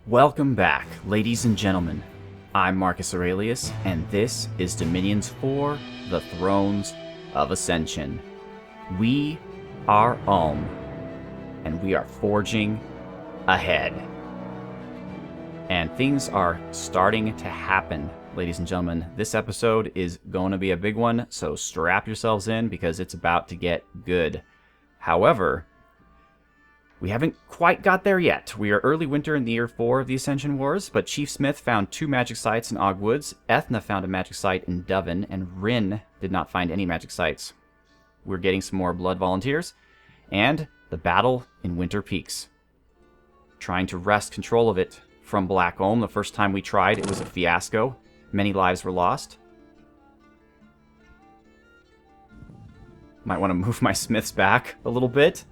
Welcome back, ladies and gentlemen. I'm Marcus Aurelius, and this is Dominions 4, The Thrones of Ascension. We are Ulm, and we are forging ahead. And things are starting to happen, ladies and gentlemen. This episode is going to be a big one, so strap yourselves in because it's about to get good. However, we haven't quite got there yet. We are early winter in the year 4 of the Ascension Wars, but Chief Smith found 2 magic sites in Ogwoods, Ethna found a magic site in Doven, and Wherein did not find any magic sites. We're getting some more blood volunteers, and the battle in Winter Peaks. Trying to wrest control of it from Black Ulm. The first time we tried, it was a fiasco. Many lives were lost. Might want to move my smiths back a little bit.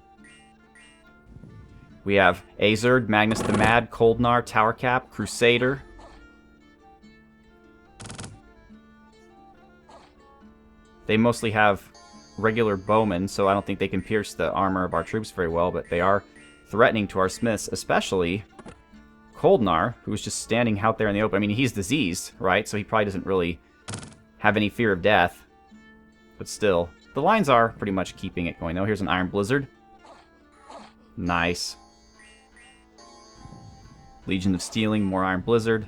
We have Azerd, Magnus the Mad, Coldnar, Towercap, Crusader. They mostly have regular bowmen, so I don't think they can pierce the armor of our troops very well, but they are threatening to our smiths, especially Coldnar, who's just standing out there in the open. I mean, he's diseased, right? So he probably doesn't really have any fear of death. But still, the lines are pretty much keeping it going, though. Here's an Iron Blizzard. Nice. Legion of Stealing, more Iron Blizzard.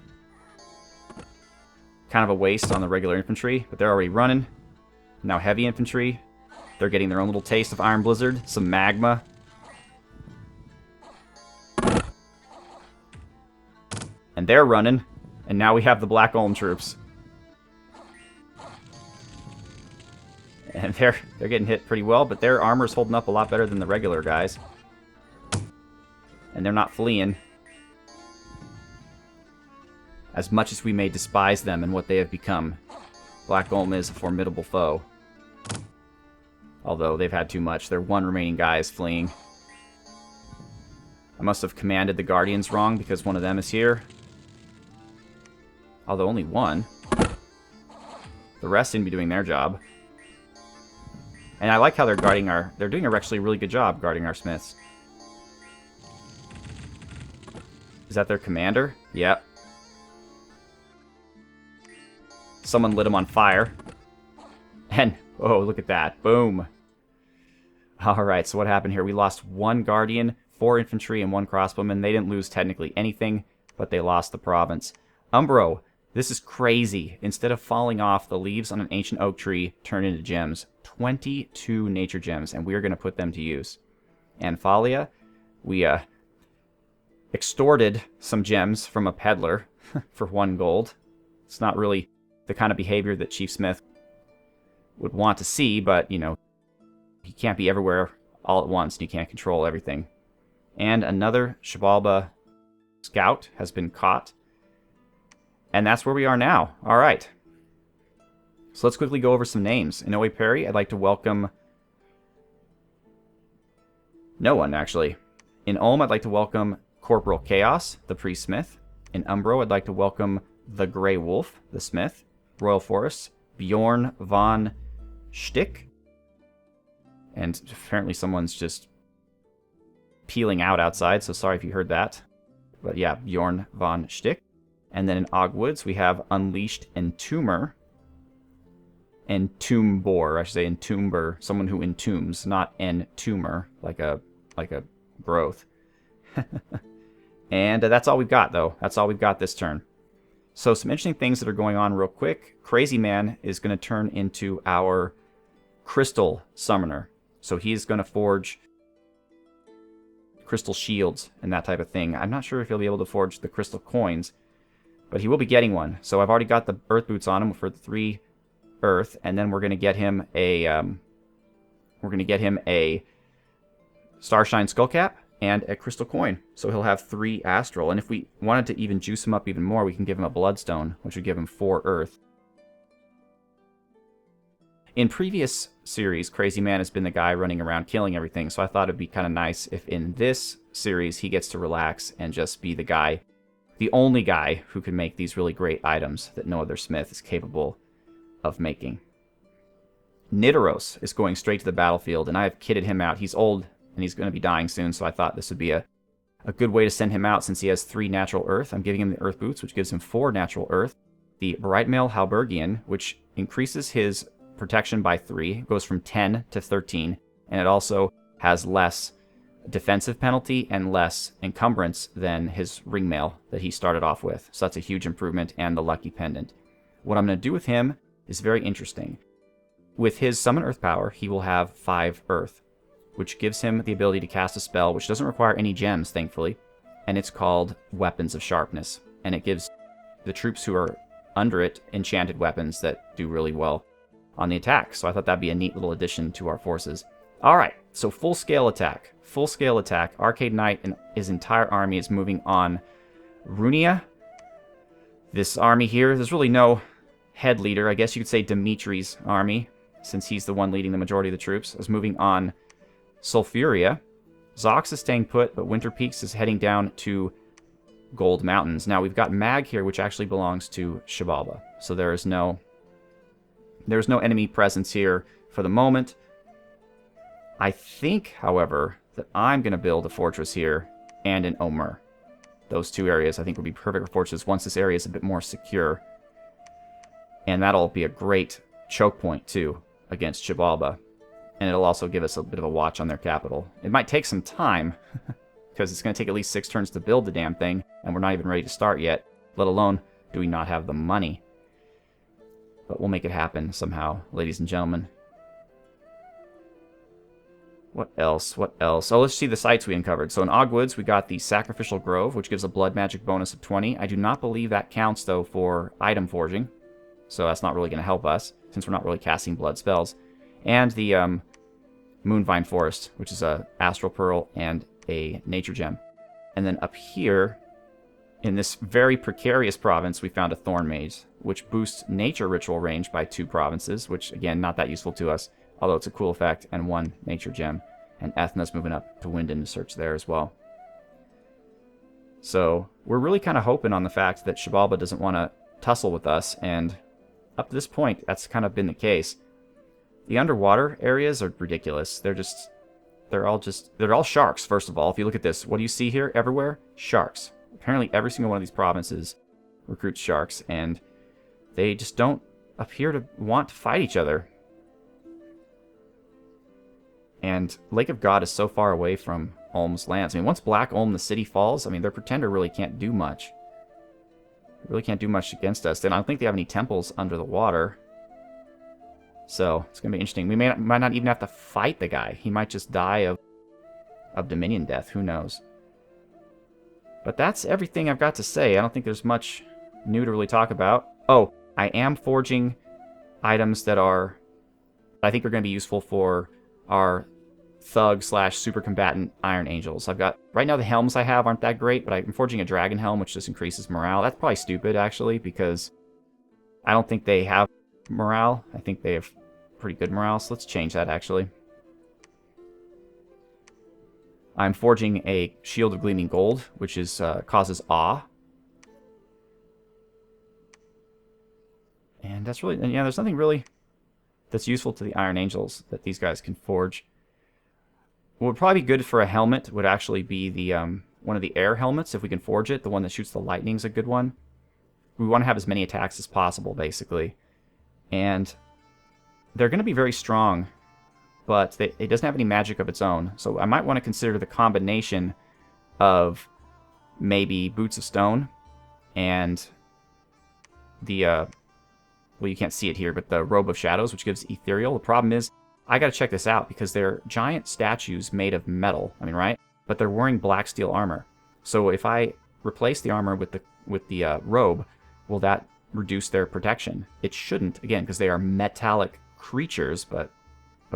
Kind of a waste on the regular infantry, but they're already running. Now heavy infantry. They're getting their own little taste of Iron Blizzard. Some magma. And they're running. And now we have the Black Ulm troops. And they're getting hit pretty well, but their armor's holding up a lot better than the regular guys. And they're not fleeing. As much as we may despise them and what they have become, Black Ulm is a formidable foe. Although they've had too much. Their one remaining guy is fleeing. I must have commanded the Guardians wrong because one of them is here. Although only one. The rest seem to be doing their job. And I like how they're guarding our... They're doing actually a really good job guarding our smiths. Is that their commander? Yep. Someone lit him on fire. And, oh, look at that. Boom. Alright, so what happened here? We lost 1 Guardian, 4 infantry, and 1 crossbowman. They didn't lose technically anything, but they lost the province. Umbro, this is crazy. Instead of falling off, the leaves on an ancient oak tree turn into gems. 22 nature gems, and we are going to put them to use. Amphalia, we extorted some gems from a peddler for 1 gold. It's not really the kind of behavior that Chief Smith would want to see, but, you know, he can't be everywhere all at once, and you can't control everything. And another Shabalba scout has been caught. And that's where we are now. All right. So let's quickly go over some names. In Oe Perry, I'd like to welcome... no one, actually. In Ulm, I'd like to welcome Corporal Chaos, the Priest Smith. In Umbro, I'd like to welcome the Grey Wolf, the Smith. Royal Forest, Bjorn von Stick. And apparently someone's just peeling out outside, so sorry if you heard that. But yeah, Bjorn von Stick. And then in Ogwoods, we have Unleashed Entomber. Entombor, I should say Entomber, someone who entombs, not entomber, like a growth. And that's all we've got, though. That's all we've got this turn. So some interesting things that are going on real quick. Crazy Man is going to turn into our crystal summoner. So he's going to forge crystal shields and that type of thing. I'm not sure if he'll be able to forge the crystal coins, but he will be getting one. So I've already got the earth boots on him for the 3 earth, and then we're going to get him a Starshine Skullcap and a crystal coin. So he'll have 3 astral. And if we wanted to even juice him up even more, we can give him a bloodstone, which would give him 4 earth. In previous series, Crazy Man has been the guy running around killing everything, so I thought it'd be kind of nice if in this series he gets to relax and just be the guy, the only guy who can make these really great items that no other smith is capable of making. Nidoros is going straight to the battlefield, and I have kitted him out. He's old, and he's going to be dying soon, so I thought this would be a a good way to send him out since he has 3 natural earth. I'm giving him the earth boots, which gives him 4 natural earth. The Bright Mail Halbergian, which increases his protection by 3, goes from 10 to 13, and it also has less defensive penalty and less encumbrance than his ringmail that he started off with. So that's a huge improvement, and the lucky pendant. What I'm going to do with him is very interesting. With his summon earth power, he will have 5 earth, which gives him the ability to cast a spell which doesn't require any gems, thankfully, and it's called Weapons of Sharpness, and it gives the troops who are under it enchanted weapons that do really well on the attack. So I thought that'd be a neat little addition to our forces. Alright, so full-scale attack. Full-scale attack. Arcade Knight and his entire army is moving on Runia. This army here, there's really no head leader. I guess you could say Dimitri's army, since he's the one leading the majority of the troops, is moving on Sufuria. Zox is staying put, but Winter Peaks is heading down to Gold Mountains. Now, we've got Mag here, which actually belongs to Xibalba. So there's no enemy presence here for the moment. I think, however, that I'm going to build a fortress here and an Omer. Those 2 areas I think would be perfect for fortresses once this area is a bit more secure. And that'll be a great choke point, too, against Xibalba. And it'll also give us a bit of a watch on their capital. It might take some time, because it's going to take at least 6 turns to build the damn thing, and we're not even ready to start yet, let alone do we not have the money. But we'll make it happen somehow, ladies and gentlemen. What else? What else? Oh, let's see the sites we uncovered. So in Ogwoods, we got the Sacrificial Grove, which gives a blood magic bonus of 20. I do not believe that counts, though, for item forging. So that's not really going to help us, since we're not really casting blood spells. And the Moonvine Forest, which is a Astral Pearl and a Nature Gem. And then up here, in this very precarious province, we found a Thorn Maze, which boosts Nature Ritual range by 2 provinces, which, again, not that useful to us, although it's a cool effect, and 1 Nature Gem. And Ethna's moving up to Winden to search there as well. So we're really kind of hoping on the fact that Xibalba doesn't want to tussle with us, and up to this point, that's kind of been the case. The underwater areas are ridiculous. They're all sharks, first of all. If you look at this, what do you see here everywhere? Sharks. Apparently every single one of these provinces recruits sharks, and they just don't appear to want to fight each other. And Lake of God is so far away from Ulm's lands. I mean, once Black Ulm, the city, falls, I mean, their pretender really can't do much. They really can't do much against us. And I don't think they have any temples under the water. So, it's going to be interesting. We might not even have to fight the guy. He might just die of Dominion death. Who knows? But that's everything I've got to say. I don't think there's much new to really talk about. Oh, I am forging items that I think are going to be useful for our thug/super combatant Iron Angels. I've got, right now the helms I have aren't that great, but I'm forging a dragon helm, which just increases morale. That's probably stupid, actually, because I don't think they have morale. I think they have pretty good morale, so let's change that, actually. I'm forging a Shield of Gleaming Gold, which is causes awe. And that's really, and yeah, there's nothing really that's useful to the Iron Angels that these guys can forge. What would probably be good for a helmet would actually be the one of the air helmets, if we can forge it. The one that shoots the lightning is a good one. We want to have as many attacks as possible, basically. And they're going to be very strong, but it doesn't have any magic of its own. So I might want to consider the combination of maybe Boots of Stone and the, well, you can't see it here, but the Robe of Shadows, which gives Ethereal. The problem is, I got to check this out, because they're giant statues made of metal, I mean, right? But they're wearing black steel armor. So if I replace the armor with the robe, will that reduce their protection? It shouldn't, again, because they are metallic creatures, but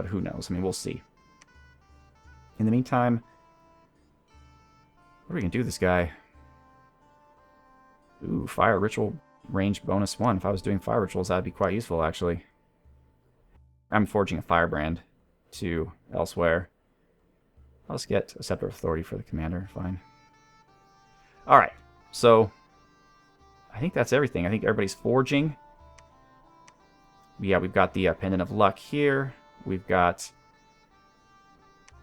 who knows? I mean, we'll see. In the meantime, what are we going to do with this guy? Ooh, Fire Ritual range bonus 1. If I was doing fire rituals, that would be quite useful, actually. I'm forging a firebrand to elsewhere. I'll just get a Scepter of Authority for the commander. Fine. Alright, so I think that's everything. I think everybody's forging. Yeah, we've got the Pendant of Luck here. We've got...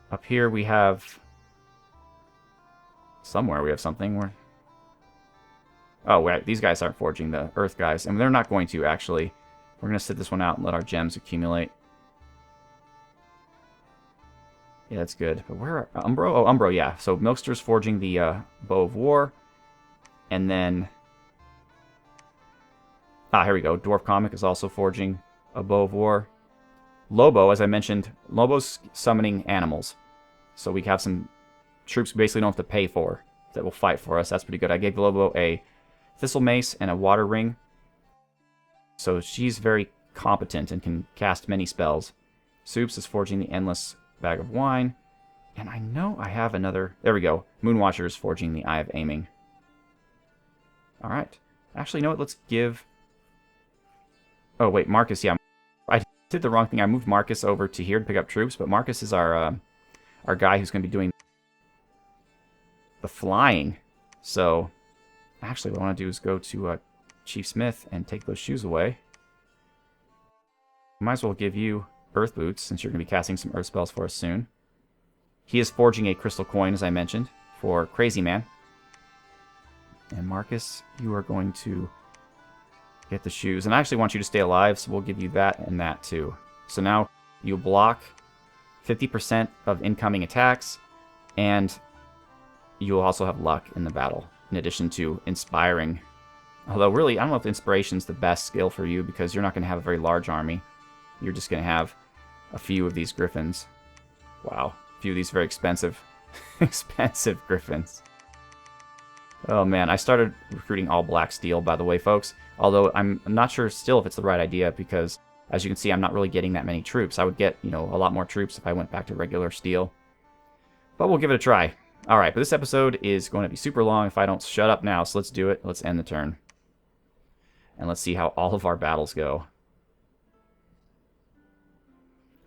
Up here we have Somewhere we have something. Oh, wait, these guys aren't forging, the earth guys. And they're not going to, actually. We're going to sit this one out and let our gems accumulate. Yeah, that's good. But where are Umbro? Oh, Umbro, yeah. So Milkster's forging the Bow of War. And then... Ah, here we go. Dwarf Comic is also forging a Bow of War. Lobo, as I mentioned, Lobo's summoning animals. So we have some troops we basically don't have to pay for that will fight for us. That's pretty good. I gave Lobo a Thistle Mace and a Water Ring. So she's very competent and can cast many spells. Soups is forging the Endless Bag of Wine. And I know I have another... There we go. Moonwatcher is forging the Eye of Aiming. Alright. Actually, you know what? Let's give... Oh, wait. Marcus, yeah. I did the wrong thing. I moved Marcus over to here to pick up troops. But Marcus is our guy who's going to be doing the flying. So, actually, what I want to do is go to Chief Smith and take those shoes away. Might as well give you Earth Boots, since you're going to be casting some Earth spells for us soon. He is forging a crystal coin, as I mentioned, for Crazy Man. And Marcus, you are going to get the shoes. And I actually want you to stay alive, so we'll give you that and that too. So now you block 50% of incoming attacks, and you'll also have luck in the battle, in addition to inspiring. Although really, I don't know if inspiration's the best skill for you, because you're not going to have a very large army. You're just going to have a few of these griffins. Wow. A few of these very expensive, expensive griffins. Oh man, I started recruiting all black steel, by the way, folks. Although I'm not sure still if it's the right idea, because as you can see, I'm not really getting that many troops. I would get, you know, a lot more troops if I went back to regular steel. But we'll give it a try. Alright, but this episode is going to be super long if I don't shut up now, so let's do it. Let's end the turn. And let's see how all of our battles go.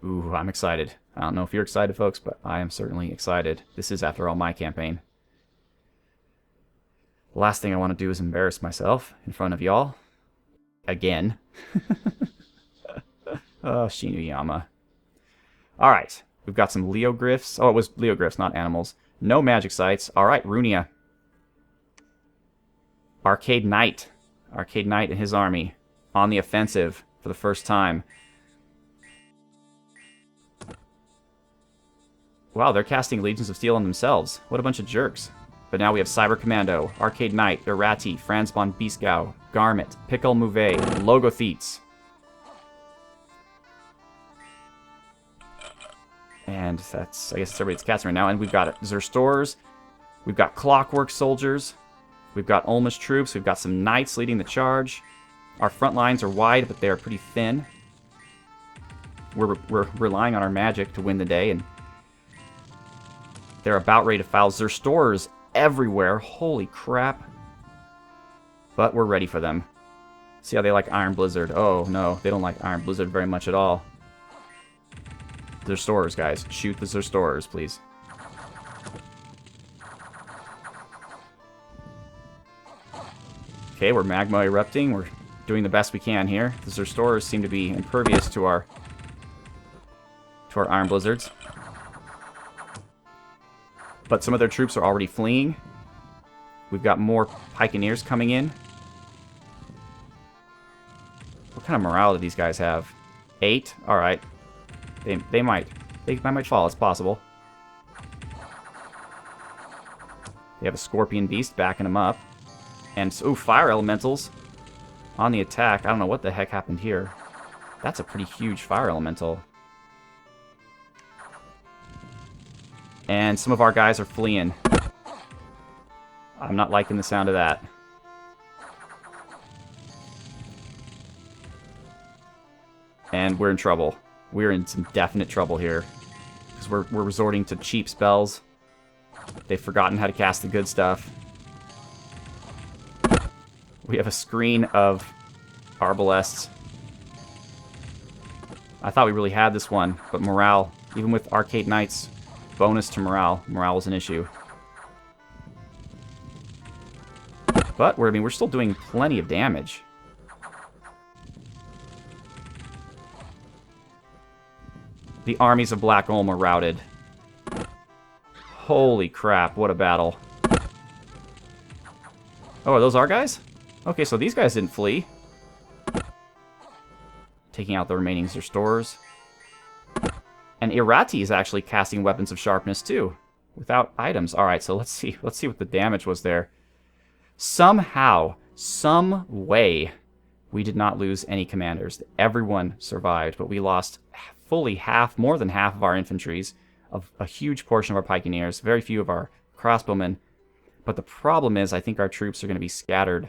Ooh, I'm excited. I don't know if you're excited, folks, but I am certainly excited. This is, after all, my campaign. The last thing I want to do is embarrass myself in front of y'all. Again. Oh, Shinuyama. Alright, we've got some Leogryphs. Oh, it was Leogryphs, not animals. No magic sites. Alright, Runia. Arcade Knight. Arcade Knight and his army on the offensive for the first time. Wow, they're casting Legions of Steel on themselves. What a bunch of jerks. But now we have Cyber Commando, Arcade Knight, Irati, Franzbon Beastgau, Garmet, Pickle Mouvet, Logothetes. And that's, I guess, it's everybody's casting right now. And we've got Zerstors, we've got Clockwork Soldiers, we've got Ulmish troops, we've got some Knights leading the charge. Our front lines are wide, but they are pretty thin. We're relying on our magic to win the day, and they're about ready to foul. Zerstors everywhere. Holy crap. But we're ready for them. See how they like Iron Blizzard. Oh, no. They don't like Iron Blizzard very much at all. Zerstors, guys. Shoot the Zerstors, please. Okay, we're magma erupting. We're doing the best we can here. The Zerstors seem to be impervious to our Iron Blizzards. But some of their troops are already fleeing. We've got more Pikeneers coming in. What kind of morale do these guys have? 8? Alright. They might fall, it's possible. They have a Scorpion Beast backing them up. And, ooh, Fire Elementals on the attack. I don't know what the heck happened here. That's a pretty huge Fire Elemental. And some of our guys are fleeing. I'm not liking the sound of that. And we're in trouble. We're in some definite trouble here. Because we're resorting to cheap spells. They've forgotten how to cast the good stuff. We have a screen of Arbalests. I thought we really had this one, but morale, even with Arcade Knights, bonus to morale was an issue. But we're still doing plenty of damage. The armies of Black Ulm are routed. Holy crap, what a battle. Oh, are those our guys? Okay, so these guys didn't flee. Taking out the remaining restores. And Irati is actually casting weapons of sharpness too, without items. All right, so let's see what the damage was there. Somehow, some way, we did not lose any commanders. Everyone survived, but we lost fully more than half of our infantries, of a huge portion of our pikeneers, very few of our crossbowmen. But the problem is, I think our troops are going to be scattered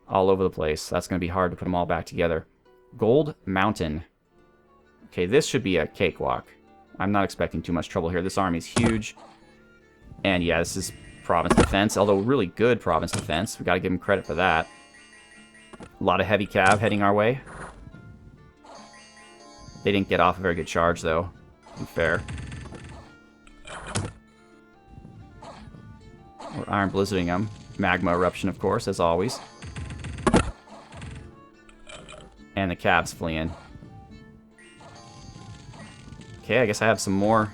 all over the place. That's going to be hard to put them all back together. Gold Mountain. Okay, this should be a cakewalk. I'm not expecting too much trouble here. This army's huge. And yeah, this is province defense, although really good province defense. We got to give them credit for that. A lot of heavy cav heading our way. They didn't get off a very good charge, though, to be fair. We're Iron Blizzarding them. Magma eruption, of course, as always. And the Cavs fleeing. Okay, I guess I have some more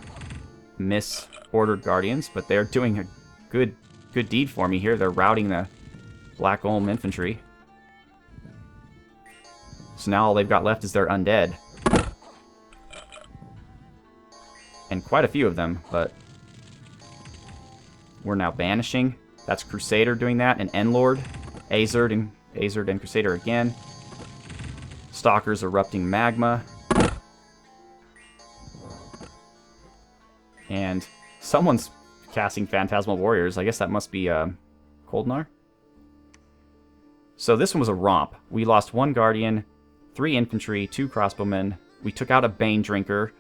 misordered Guardians, but they're doing a good deed for me here. They're routing the Black Ulm infantry. So now all they've got left is their undead. And quite a few of them, but we're now banishing. That's Crusader doing that, and Endlord, Azerd and Crusader again. Stalkers erupting magma. And someone's casting Phantasmal Warriors. I guess that must be Koldnar. So this one was a romp. We lost 1 Guardian, 3 Infantry, 2 Crossbowmen. We took out a Bane Drinker.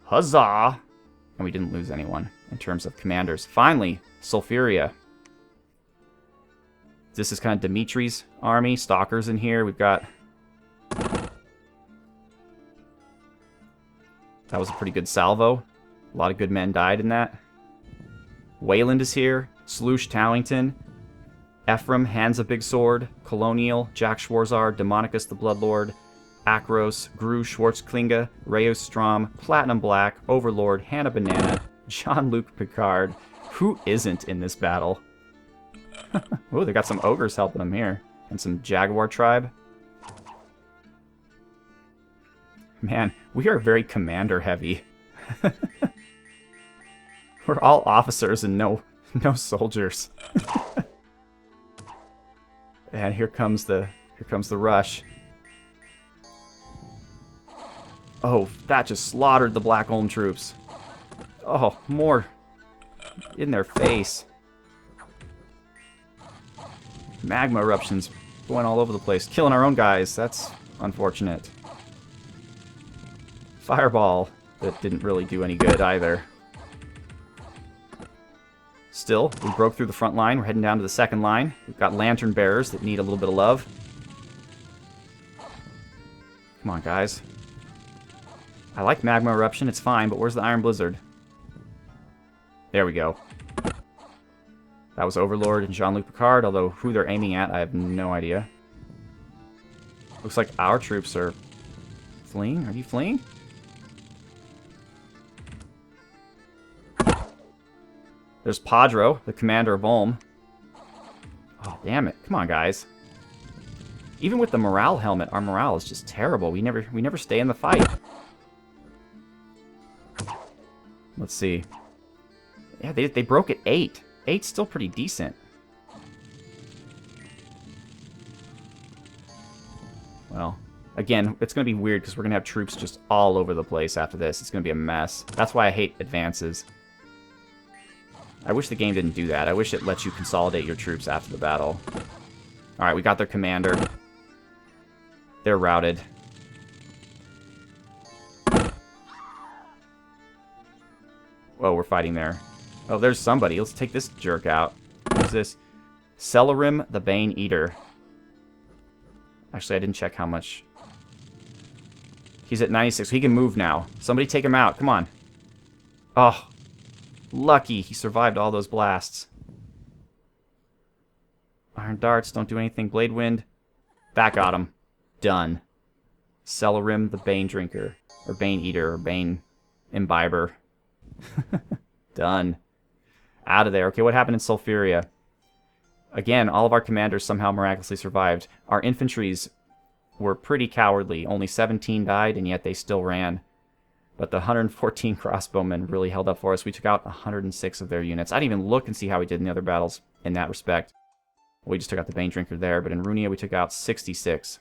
Huzzah! And we didn't lose anyone in terms of commanders. Finally, Sufuria. This is kind of Dimitri's army. Stalkers in here. We've got... That was a pretty good salvo. A lot of good men died in that. Wayland is here. Sloosh Towington. Ephraim, Hands a Big Sword. Colonial, Jack Schwarzar, Demonicus the Bloodlord. Akros, Gru Schwarzklinge, Reus Strom, Platinum Black, Overlord, Hannah Banana, Jean-Luc Picard. Who isn't in this battle? Oh, they got some ogres helping them here. And some Jaguar tribe. Man, we are very commander heavy. We're all officers and no soldiers. And here comes the rush. Oh, that just slaughtered the Black Ulm troops. Oh, more in their face. Magma eruptions going all over the place. Killing our own guys. That's unfortunate. Fireball. That didn't really do any good either. Still, we broke through the front line. We're heading down to the second line. We've got lantern bearers that need a little bit of love. Come on, guys. I like Magma Eruption. It's fine, but where's the Iron Blizzard? There we go. That was Overlord and Jean-Luc Picard, although who they're aiming at, I have no idea. Looks like our troops are fleeing. Are you fleeing? There's Padro, the commander of Ulm. Oh, damn it. Come on, guys. Even with the morale helmet, our morale is just terrible. We never stay in the fight. Let's see. Yeah, they broke at 8. 8's still pretty decent. Well, again, it's going to be weird because we're going to have troops just all over the place after this. It's going to be a mess. That's why I hate advances. I wish the game didn't do that. I wish it lets you consolidate your troops after the battle. Alright, we got their commander. They're routed. Whoa, we're fighting there. Oh, there's somebody. Let's take this jerk out. Who's this? Celerim the Bane Eater. Actually, I didn't check how much. He's at 96. He can move now. Somebody take him out. Come on. Oh, lucky he survived all those blasts. Iron darts don't do anything. Blade wind. That got him. Done. Celerim the Bane Drinker. Or Bane Eater. Or Bane Imbiber. Done. Out of there. Okay, what happened in Sufuria? Again, all of our commanders somehow miraculously survived. Our infantries were pretty cowardly. Only 17 died, and yet they still ran. But the 114 crossbowmen really held up for us. We took out 106 of their units. I didn't even look and see how we did in the other battles in that respect. We just took out the Bane Drinker there, but in Runia we took out 66.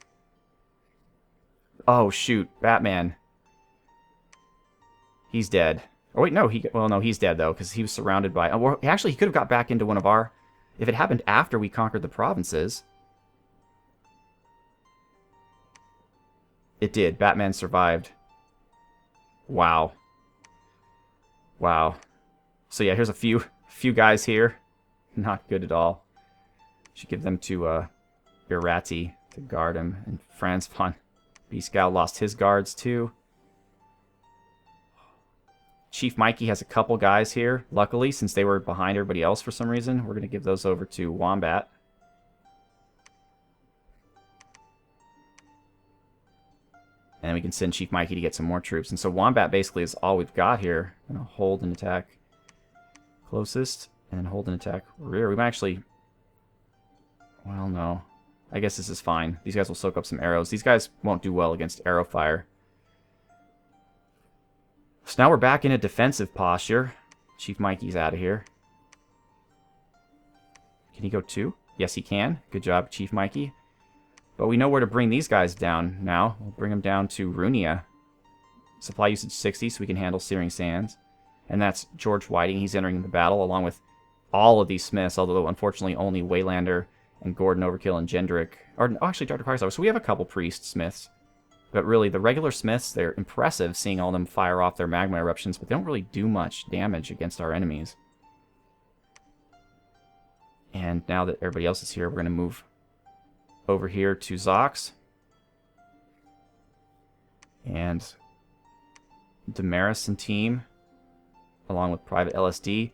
Oh, shoot. Batman. He's dead. Oh, wait, no. No, he's dead, though, because he was surrounded by... Oh, well, actually, he could have got back into one of our... If it happened after we conquered the provinces... It did. Batman survived. Wow. Wow. So yeah, here's a few guys here. Not good at all. Should give them to Irati to guard him. And Franz von Beaskow lost his guards too. Chief Mikey has a couple guys here. Luckily, since they were behind everybody else for some reason, we're going to give those over to Wombat. And we can send Chief Mikey to get some more troops. And so Wombat basically is all we've got here. I'm going to hold and attack closest, and then hold and attack rear. We might actually... Well, no. I guess this is fine. These guys will soak up some arrows. These guys won't do well against arrow fire. So now we're back in a defensive posture. Chief Mikey's out of here. Can he go 2? Yes, he can. Good job, Chief Mikey. But we know where to bring these guys down now. We'll bring them down to Runia. Supply usage 60, so we can handle Searing Sands. And that's George Whiting. He's entering the battle along with all of these smiths, although unfortunately only Waylander and Gordon Overkill and Gendrick. Or actually, Dr. Clark's. So we have a couple priest smiths. But really, the regular smiths, they're impressive seeing all of them fire off their magma eruptions, but they don't really do much damage against our enemies. And now that everybody else is here, we're going to move over here to Zox. And Damaris and team, along with Private LSD.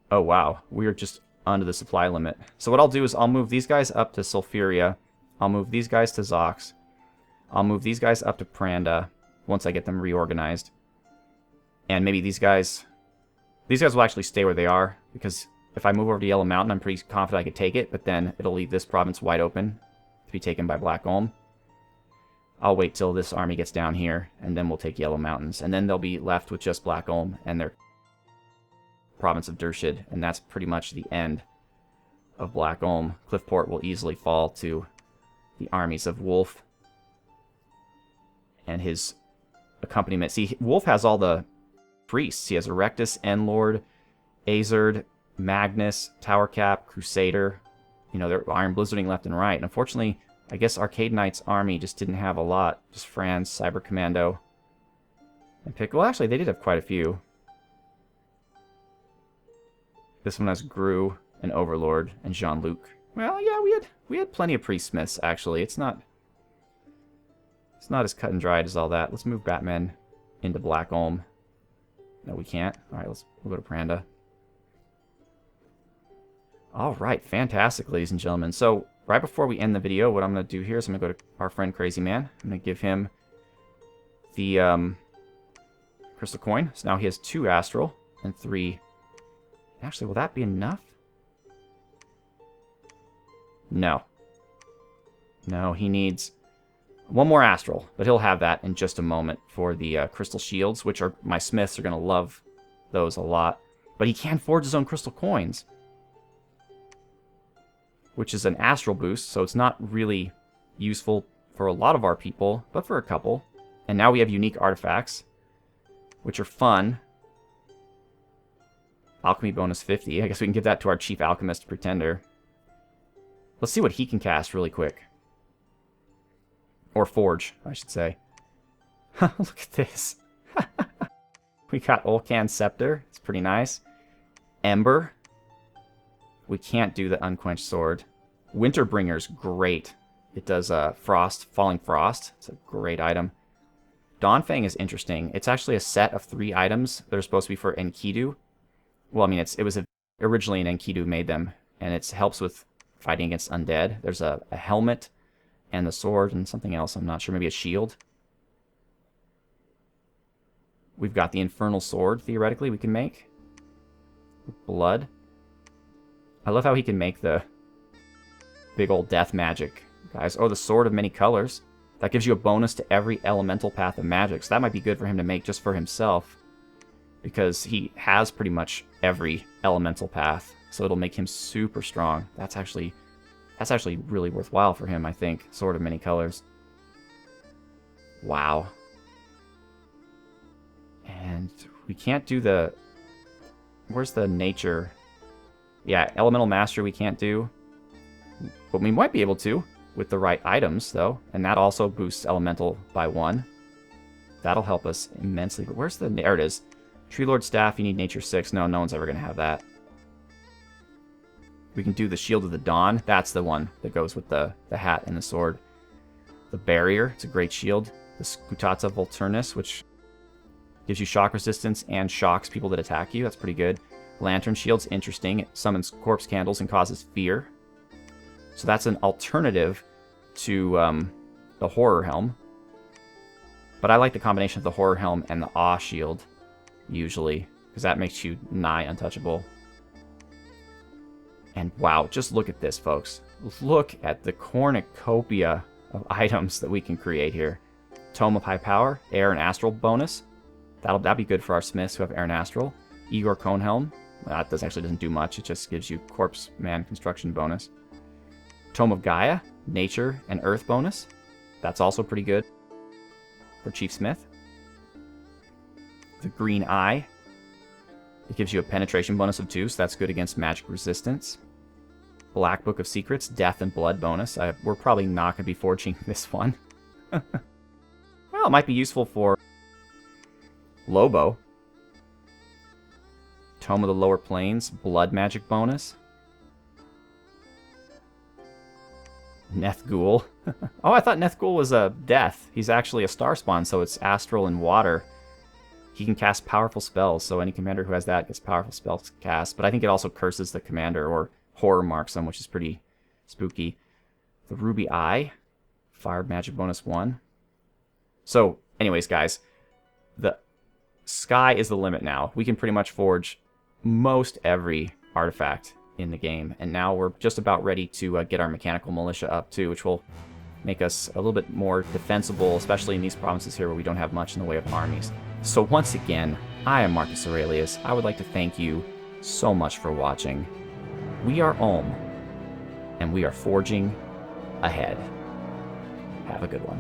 Oh, wow. We're just under the supply limit. So what I'll do is I'll move these guys up to Sufuria. I'll move these guys to Zox. I'll move these guys up to Pranda once I get them reorganized. And maybe these guys will actually stay where they are, because if I move over to Yellow Mountain, I'm pretty confident I could take it, but then it'll leave this province wide open to be taken by Black Ulm. I'll wait till this army gets down here, and then we'll take Yellow Mountains. And then they'll be left with just Black Ulm and their province of Dershid, and that's pretty much the end of Black Ulm. Cliffport will easily fall to the armies of Wolf and his accompaniment. See, Wolf has all the priests. He has Erectus, Endlord, Azerd, Magnus, Tower Cap, Crusader. You know, they're Iron Blizzarding left and right. And unfortunately, I guess Arcade Knight's army just didn't have a lot. Just Franz, Cyber Commando, and Pick. Well, actually, they did have quite a few. This one has Gru and Overlord and Jean-Luc. Well, yeah, we had plenty of priest smiths, actually. It's not as cut and dried as all that. Let's move Batman into Black Ulm. No, we can't. Alright, we'll go to Pranda. Alright, fantastic, ladies and gentlemen. So, right before we end the video, what I'm going to do here is I'm going to go to our friend Crazy Man. I'm going to give him the crystal coin. So now he has 2 astral and 3... Actually, will that be enough? No. No, he needs 1 more astral, but he'll have that in just a moment for the crystal shields, which are my smiths are going to love those a lot. But he can forge his own crystal coins, which is an astral boost, so it's not really useful for a lot of our people, but for a couple. And now we have unique artifacts, which are fun. Alchemy bonus 50. I guess we can give that to our Chief Alchemist Pretender. Let's see what he can cast really quick. Or forge, I should say. Look at this. We got Olcan Scepter. It's pretty nice. Ember. We can't do the Unquenched Sword. Winterbringer's great. It does Frost, Falling Frost. It's a great item. Dawnfang is interesting. It's actually a set of 3 items that are supposed to be for Enkidu. Well, I mean, it was originally an Enkidu made them, and it helps with fighting against undead. There's a helmet and the sword and something else. I'm not sure. Maybe a shield. We've got the Infernal Sword, theoretically, we can make. Blood. I love how he can make the big old death magic, guys. Oh, the Sword of Many Colors. That gives you a bonus to every elemental path of magic. So that might be good for him to make just for himself, because he has pretty much every elemental path. So it'll make him super strong. That's actually really worthwhile for him, I think. Sword of Many Colors. Wow. And we can't do the... Where's the nature? Yeah, Elemental Master we can't do. But we might be able to with the right items, though. And that also boosts Elemental by 1. That'll help us immensely. But where's the... There it is. Tree Lord Staff, you need Nature 6. No, no one's ever going to have that. We can do the Shield of the Dawn. That's the one that goes with the hat and the sword. The Barrier, it's a great shield. The Scutata Volturnus, which gives you shock resistance and shocks people that attack you. That's pretty good. Lantern Shield's interesting. It summons corpse candles and causes fear. So that's an alternative to the Horror Helm. But I like the combination of the Horror Helm and the Awe Shield, usually, because that makes you nigh untouchable. And wow, just look at this, folks. Look at the cornucopia of items that we can create here. Tome of High Power, Air and Astral bonus. That'll be good for our smiths who have Air and Astral. Igor Conehelm. That actually doesn't do much. It just gives you Corpse Man construction bonus. Tome of Gaia, Nature and Earth bonus. That's also pretty good for Chief Smith. The Green Eye. It gives you a penetration bonus of 2, so that's good against magic resistance. Black Book of Secrets, Death and Blood bonus. We're probably not going to be forging this one. Well, it might be useful for Lobo. Tome of the Lower Plains, Blood Magic bonus. Nethgul. Oh, I thought Nethgul was a death. He's actually a star spawn, so it's astral and water. He can cast powerful spells, so any commander who has that gets powerful spells cast. But I think it also curses the commander or horror marks them, which is pretty spooky. The Ruby Eye, Fire Magic bonus 1. So, anyways, guys, the sky is the limit now. We can pretty much forge most every artifact in the game. And now we're just about ready to get our mechanical militia up, too, which will make us a little bit more defensible, especially in these provinces here where we don't have much in the way of armies. So once again, I am Marcus Aurelius. I would like to thank you so much for watching. We are Ulm, and we are forging ahead. Have a good one.